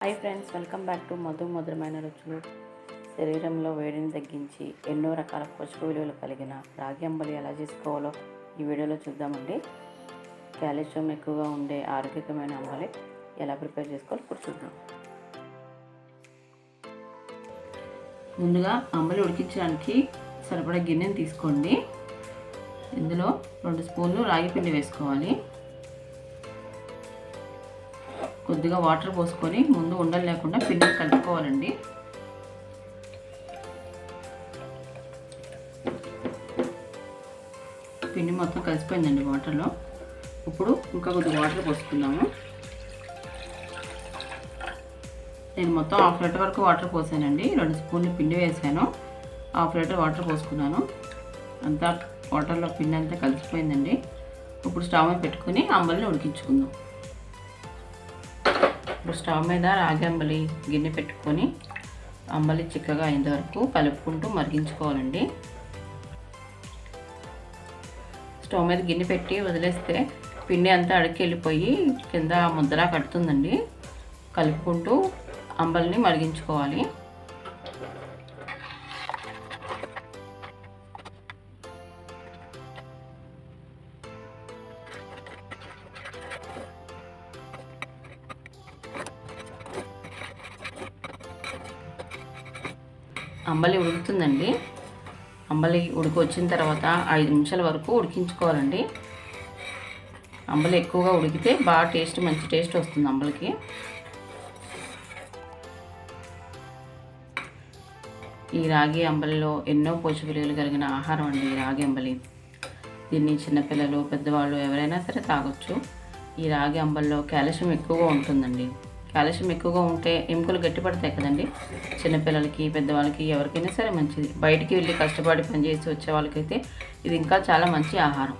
Hi friends, welcome back to మధురమైన రుచులు. శరీరంలో వేడిని తగ్గించి ఎన్నో రకాల పోషక విలువలు కలిగిన రాగి అంబలి ఎలా చేసుకోవాలో ఈ వీడియోలో చూద్దామండి. కాల్షియం ఎక్కువగా ఉండే ఆరోగ్యకరమైన అంబలి ఎలా ప్రిపేర్ చేసుకోవాలో ఇప్పుడు చూద్దాం. ముందుగా అంబలి ఉడికించడానికి సరిపడా గిన్నెని తీసుకోండి. ఇందులో 2 స్పూన్లు రాగి పిండి వేసుకోవాలి. కొద్దిగా వాటర్ పోసుకొని ముందు ఉండలు లేకుండా పిండి కలుపుకోవాలండి. పిండి మొత్తం కలిసిపోయిందండి వాటర్లో. ఇప్పుడు ఇంకా కొద్దిగా వాటర్ పోసుకుందాము. నేను మొత్తం 1/2 లీటర్ వరకు వాటర్ పోసానండి. 2 స్పూన్లు పిండి వేసాను, 1/2 లీటర్ వాటర్ పోసుకున్నాను. అంతా వాటర్లో పిండి అంతా కలిసిపోయిందండి. ఇప్పుడు స్టవ్ మీద పెట్టుకుని అంబలిని ఉడికించుకుందాం. ఇప్పుడు స్టవ్ మీద రాగి అంబలి గిన్నె పెట్టుకొని అంబలి చిక్కగా అయ్యేంత వరకు కలుపుకుంటూ మరిగించుకోవాలండి. స్టవ్ మీద గిన్నె పెట్టి వదిలేస్తే పిండి అంతా అడికి వెళ్ళిపోయి కింద ముద్దలా కడుతుందండి. కలుపుకుంటూ అంబలిని మరిగించుకోవాలి. అంబలి ఉడుకుతుందండి. అంబలి ఉడికి వచ్చిన తర్వాత 5 నిమిషాల వరకు ఉడికించుకోవాలండి. అంబలి ఎక్కువగా ఉడికితే బాగా మంచి టేస్ట్ వస్తుంది అంబలికి. ఈ రాగి అంబలిలో ఎన్నో పోషక విలువలు కలిగిన ఆహారం అండి రాగి అంబలి. దీన్ని చిన్నపిల్లలు, పెద్దవాళ్ళు ఎవరైనా సరే తాగొచ్చు. ఈ రాగి అంబలిలో కాల్షియం ఎక్కువగా ఉంటుందండి. కాల్షియం ఎక్కువగా ఉంటే ఎముకలు గట్టిపడతాయి కదండి. చిన్నపిల్లలకి, పెద్దవాళ్ళకి ఎవరికైనా సరే మంచిది. బయటికి వెళ్ళి కష్టపడి పనిచేసి వచ్చే వాళ్ళకైతే ఇది ఇంకా చాలా మంచి ఆహారం.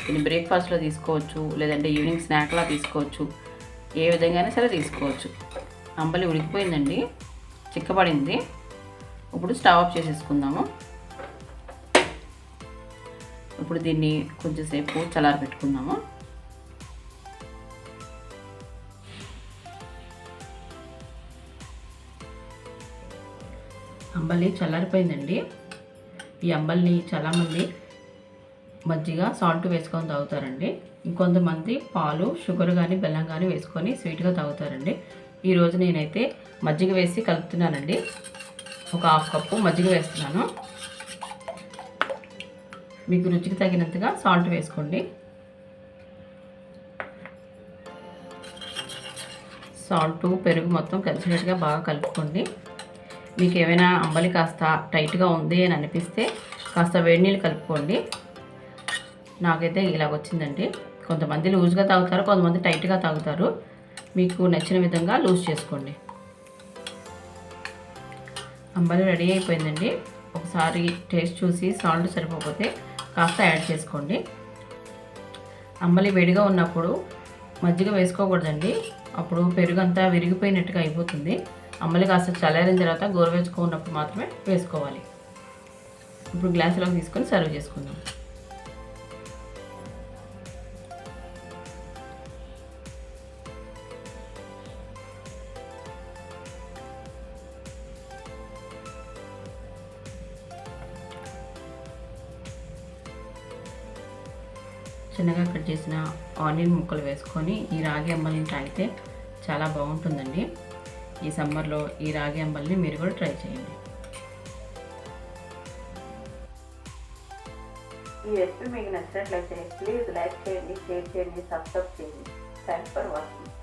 దీన్ని బ్రేక్ఫాస్ట్లో తీసుకోవచ్చు, లేదంటే ఈవినింగ్ స్నాక్లా తీసుకోవచ్చు. ఏ విధంగా అయినా సరే తీసుకోవచ్చు. అంబలి ఉడికిపోయిందండి, చిక్కబడింది. ఇప్పుడు స్టవ్ ఆఫ్ చేసేసుకుందాము. ఇప్పుడు దీన్ని కొంచెంసేపు చల్లారి పెట్టుకుందాము. అంబలి చల్లారిపోయిందండి. ఈ అంబలిని చాలామంది మజ్జిగ, సాల్ట్ వేసుకొని తాగుతారండి. ఇంకొంతమంది పాలు, షుగర్ కానీ బెల్లం కానీ వేసుకొని స్వీట్గా తాగుతారండి. ఈరోజు నేనైతే మజ్జిగ వేసి కలుపుతున్నానండి. ఒక 1/2 కప్పు మజ్జిగ వేస్తున్నాను. మీకు రుచికి తగినంతగా సాల్ట్ వేసుకోండి. సాల్ట్, పెరుగు మొత్తం కలిసినట్టుగా బాగా కలుపుకోండి. మీకు ఏమైనా అంబలి కాస్త టైట్గా ఉంది అని అనిపిస్తే కాస్త వేడి నీళ్ళు కలుపుకోండి. నాకైతే ఇలాగ వచ్చిందండి. కొంతమంది లూజ్గా తాగుతారు, కొంతమంది టైట్గా తాగుతారు. మీకు నచ్చిన విధంగా లూజ్ చేసుకోండి. అంబలి రెడీ అయిపోయిందండి. ఒకసారి టేస్ట్ చూసి సాల్ట్ సరిపోతే కాస్త యాడ్ చేసుకోండి. అంబలి వేడిగా ఉన్నప్పుడు మజ్జిగ వేసుకోకూడదండి. అప్పుడు పెరుగు అంతా విరిగిపోయినట్టుగా అయిపోతుంది. అంబలి కాస్త చల్లారిన తర్వాత గోరువెచ్చగా ఉన్నప్పుడు మాత్రమే వేసుకోవాలి. ఇప్పుడు గ్లాసులోకి తీసుకొని సర్వ్ చేసుకుందాం. చిన్నగా కట్ చేసిన ఆనియన్ ముక్కలు వేసుకొని ఈ రాగి అంబలిని తాగితే చాలా బాగుంటుందండి. ఈ సమ్మర్లో ఈ రాగి అంబలిని మీరు కూడా ట్రై చేయండి. ఈ రెసిపీ మీకు నచ్చినట్లయితే ప్లీజ్ లైక్ చేయండి, షేర్ చేయండి, సబ్స్క్రైబ్ చేయండి. Thanks for watching.